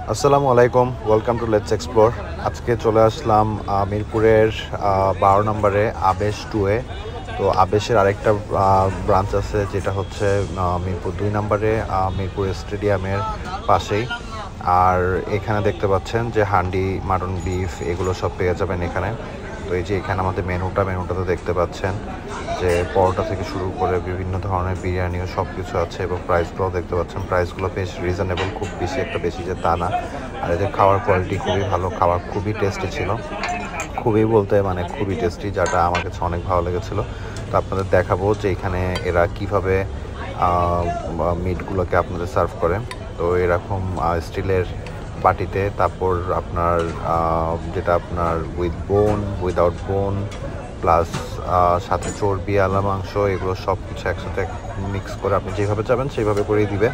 আসসালামু আলাইকুম, welcome to let's explore. আজকে চলে আসলাম মিরপুরের 12 নম্বরে আবেশ 2-এ। তো আবেশের আরেকটা ব্রাঞ্চ আছে যেটা হচ্ছে মিরপুর 2 নম্বরে মিরপুর স্টেডিয়ামের পাশেই। আর এখানে দেখতে পাচ্ছেন যে হান্ডি, মাটন, বিফ এগুলো সব পেয়ে যাবেন এখানে। তো এই যে এখানে আমাদের মেনুটাতে দেখতে পাচ্ছেন যে পরোটা থেকে শুরু করে বিভিন্ন ধরনের বিরিয়ানিও সব কিছু আছে, এবং প্রাইসগুলোও দেখতে পাচ্ছেন। প্রাইসগুলো বেশ রিজনেবল, খুব বেশি একটা বেশি যে তা না। আর এদের খাওয়ার কোয়ালিটি খুবই ভালো, খাবার খুবই টেস্টি ছিল। খুবই বলতে মানে খুবই টেস্টি, যেটা আমার কাছে অনেক ভালো লেগেছিলো। তো আপনাদের দেখাবো যে এখানে এরা কীভাবে মিটগুলোকে আপনাদের সার্ভ করে। তো এরকম স্টিলের বাটিতে, তারপর আপনার যেটা আপনার উইথ বোন, উইদাউট বোন, প্লাস সাথে চর্বি, আলা মাংস, এগুলো সব কিছু একসাথে মিক্স করে আপনি যেভাবে চাবেন সেইভাবে করেই দিবে।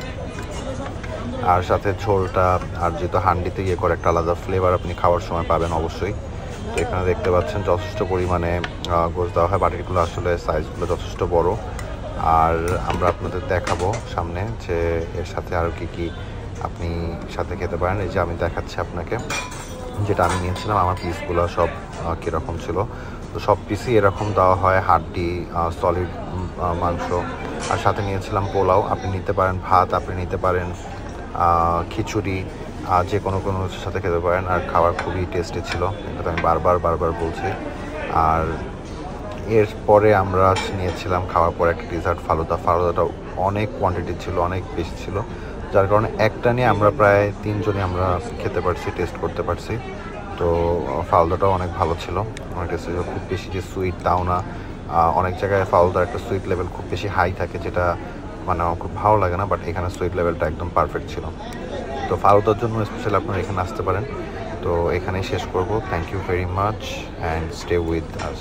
আর সাথে ঝোলটা, আর যেহেতু হান্ডিতে ইয়ে করে একটা আলাদা ফ্লেভার আপনি খাওয়ার সময় পাবেন অবশ্যই। তো এখানে দেখতে পাচ্ছেন যথেষ্ট পরিমাণে গোশ দেওয়া হয়। বাটিগুলো আসলে সাইজগুলো যথেষ্ট বড়। আর আমরা আপনাদের দেখাবো সামনে যে এর সাথে আরও কী আপনি সাথে খেতে পারেন। এই যে আমি দেখাচ্ছি আপনাকে যেটা আমি নিয়েছিলাম, আমার পিসগুলো সব কীরকম ছিল। তো সব পিসই এরকম দেওয়া হয়, হাড্ডি, সলিড মাংস। আর সাথে নিয়েছিলাম পোলাও। আপনি নিতে পারেন ভাত, আপনি নিতে পারেন খিচুড়ি, যে কোনো কিছুর সাথে খেতে পারেন। আর খাবার খুবই টেস্টি ছিল, এটা আমি বারবার বলছি। আর এরপরে আমরা নিয়েছিলাম খাওয়ার পর একটা ডিজার্ট, ফালুদাটা অনেক কোয়ান্টিটি ছিল, অনেক বেশি ছিল, যার কারণে একটা নিয়ে আমরা প্রায় 3 জনই আমরা খেতে পারছি, টেস্ট করতে পারছি। তো ফালুদাটাও অনেক ভালো ছিল, অনেক টেস্টি ছিল। খুব বেশি যে সুইট তাও না। অনেক জায়গায় ফালুদার একটা সুইট লেভেল খুব বেশি হাই থাকে, যেটা মানে আমার খুব ভালো লাগে না, বাট এখানে সুইট লেভেলটা একদম পারফেক্ট ছিল। তো ফালুদার জন্য স্পেশালি আপনারা এখানে আসতে পারেন। তো এখানেই শেষ করব। Thank you very much and stay with us.